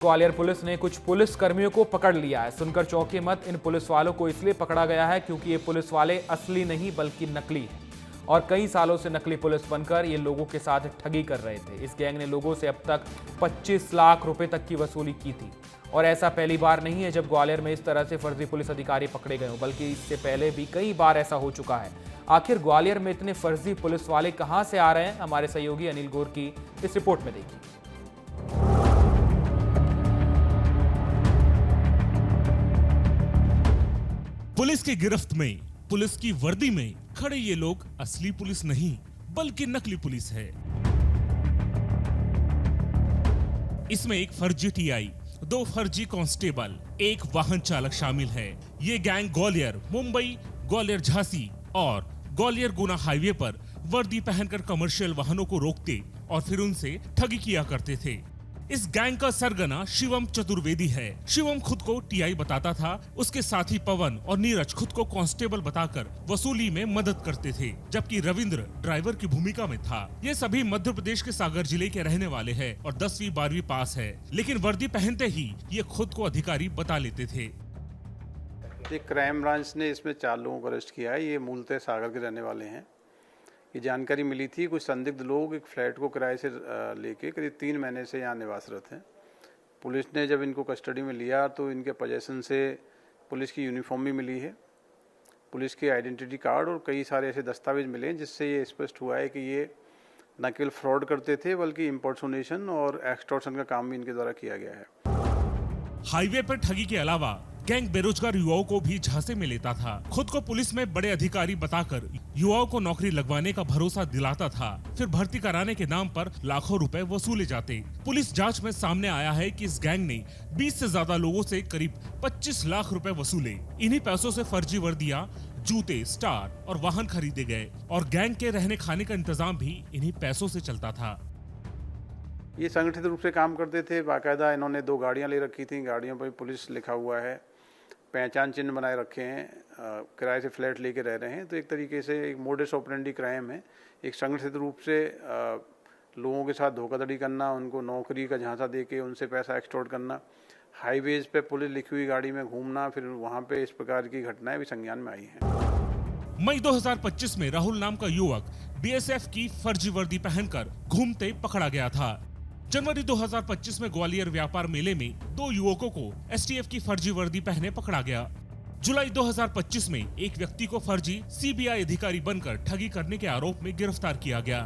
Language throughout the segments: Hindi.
ग्वालियर पुलिस ने कुछ पुलिस कर्मियों को पकड़ लिया है। सुनकर चौंके मत, इन पुलिस वालों को इसलिए पकड़ा गया है क्योंकि ये पुलिस वाले असली नहीं बल्कि नकली हैं और कई सालों से नकली पुलिस बनकर ये लोगों के साथ ठगी कर रहे थे। इस गैंग ने लोगों से अब तक 25 लाख रुपए तक की वसूली की थी और ऐसा पहली बार नहीं है जब ग्वालियर में इस तरह से फर्जी पुलिस अधिकारी पकड़े गए हों, बल्कि इससे पहले भी कई बार ऐसा हो चुका है। आखिर ग्वालियर में इतने फर्जी पुलिस वाले कहां से आ रहे हैं, हमारे सहयोगी अनिल गौर की इस रिपोर्ट में देखिए। पुलिस की गिरफ्त में, पुलिस की वर्दी में खड़े ये लोग असली पुलिस नहीं बल्कि नकली पुलिस है। इसमें एक फर्जी टीआई, 2 फर्जी कांस्टेबल, 1 वाहन चालक शामिल है। ये गैंग ग्वालियर, मुंबई, ग्वालियर झांसी और ग्वालियर गुना हाईवे पर वर्दी पहनकर कमर्शियल वाहनों को रोकते और फिर उनसे ठगी किया करते थे। इस गैंग का सरगना शिवम चतुर्वेदी है। शिवम खुद को टीआई बताता था, उसके साथी पवन और नीरज खुद को कांस्टेबल बताकर वसूली में मदद करते थे, जबकि रविंद्र ड्राइवर की भूमिका में था। ये सभी मध्य प्रदेश के सागर जिले के रहने वाले हैं और 10वीं 12वीं पास है, लेकिन वर्दी पहनते ही ये खुद को अधिकारी बता लेते थे। क्राइम ब्रांच ने इसमें 4 लोगों को अरेस्ट किया है। ये मूलतः सागर के रहने वाले हैं। ये जानकारी मिली थी, कुछ संदिग्ध लोग एक फ्लैट को किराए से लेके करीब 3 महीने से यहाँ निवासरत हैं। पुलिस ने जब इनको कस्टडी में लिया तो इनके पोजेशन से पुलिस की यूनिफॉर्म भी मिली है, पुलिस के आइडेंटिटी कार्ड और कई सारे ऐसे दस्तावेज मिले हैं जिससे ये स्पष्ट हुआ है कि ये न केवल फ्रॉड करते थे बल्कि इम्पर्सोनेशन और एक्सटॉर्शन का काम भी इनके द्वारा किया गया है। हाईवे पर ठगी के अलावा गैंग बेरोजगार युवाओं को भी झांसे में लेता था। खुद को पुलिस में बड़े अधिकारी बताकर युवाओं को नौकरी लगवाने का भरोसा दिलाता था, फिर भर्ती कराने के नाम पर लाखों रुपए वसूले जाते। पुलिस जांच में सामने आया है कि इस गैंग ने 20 से ज्यादा लोगों से करीब 25 लाख रुपए वसूले। इन्हीं पैसों से फर्जी वर्दियां, जूते, स्टार और वाहन खरीदे गए और गैंग के रहने खाने का इंतजाम भी इन्हीं पैसों से चलता था। ये संगठित रूप से काम करते थे। बाकायदा इन्होंने 2 गाड़ियां ले रखी थी, गाड़ियों पर पुलिस लिखा हुआ है, पहचान चिन्ह बनाए रखे हैं, किराए से फ्लैट लेके रह रहे हैं। तो एक तरीके से एक मोडस ऑपरेंडी क्राइम है। एक संगठित रूप से लोगों के साथ धोखाधड़ी करना, उनको नौकरी का झांसा देके उनसे पैसा एक्सटॉर्ट करना, हाईवेज पे पुलिस लिखी हुई गाड़ी में घूमना, फिर वहाँ पे इस प्रकार की घटनाएं भी संज्ञान में आई हैं। मई 2025 में राहुल नाम का युवक बीएसएफ की फर्जी वर्दी पहनकर घूमते पकड़ा गया था। जनवरी 2025 में ग्वालियर व्यापार मेले में 2 युवकों को एसटीएफ की फर्जी वर्दी पहने पकड़ा गया। जुलाई 2025 में एक व्यक्ति को फर्जी सीबीआई अधिकारी बनकर ठगी करने के आरोप में गिरफ्तार किया गया।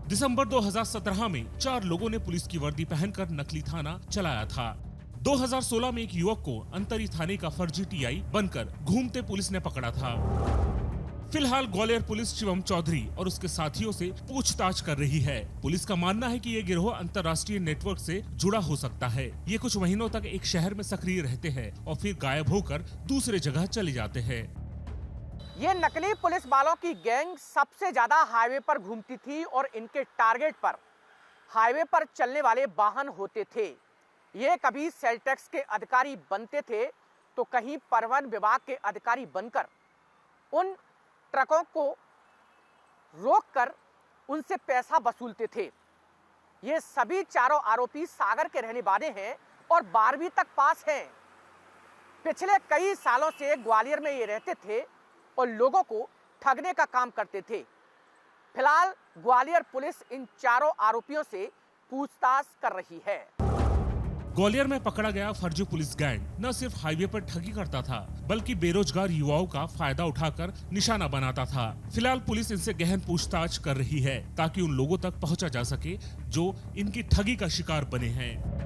दिसंबर 2017 में 4 लोगों ने पुलिस की वर्दी पहनकर नकली थाना चलाया था। 2016 में एक युवक को अंतरी थाने का फर्जी टीआई बनकर घूमते पुलिस ने पकड़ा था। फिलहाल ग्वालियर पुलिस शिवम चौधरी और उसके साथियों से पूछताछ कर रही है। पुलिस का मानना है कि ये गिरोह अंतर्राष्ट्रीय नेटवर्क से जुड़ा हो सकता है। ये कुछ महीनों तक एक शहर में सक्रिय रहते हैं और फिर गायब होकर दूसरे जगह चले जाते हैं। ये नकली पुलिस वालों की गैंग सबसे ज्यादा हाईवे पर घूमती थी और इनके टारगेट पर हाईवे पर चलने वाले वाहन होते थे। ये कभी सेल टैक्स के अधिकारी बनते थे तो कहीं परिवहन विभाग के अधिकारी बनकर उन ट्रकों को रोककर उनसे पैसा वसूलते थे। ये सभी चारों आरोपी सागर के रहने वाले हैं और 12वीं तक पास हैं। पिछले कई सालों से ग्वालियर में ये रहते थे और लोगों को ठगने का काम करते थे। फिलहाल ग्वालियर पुलिस इन चारों आरोपियों से पूछताछ कर रही है। ग्वालियर में पकड़ा गया फर्जी पुलिस गैंग न सिर्फ हाईवे पर ठगी करता था बल्कि बेरोजगार युवाओं का फायदा उठाकर निशाना बनाता था। फिलहाल पुलिस इनसे गहन पूछताछ कर रही है ताकि उन लोगों तक पहुंचा जा सके जो इनकी ठगी का शिकार बने हैं।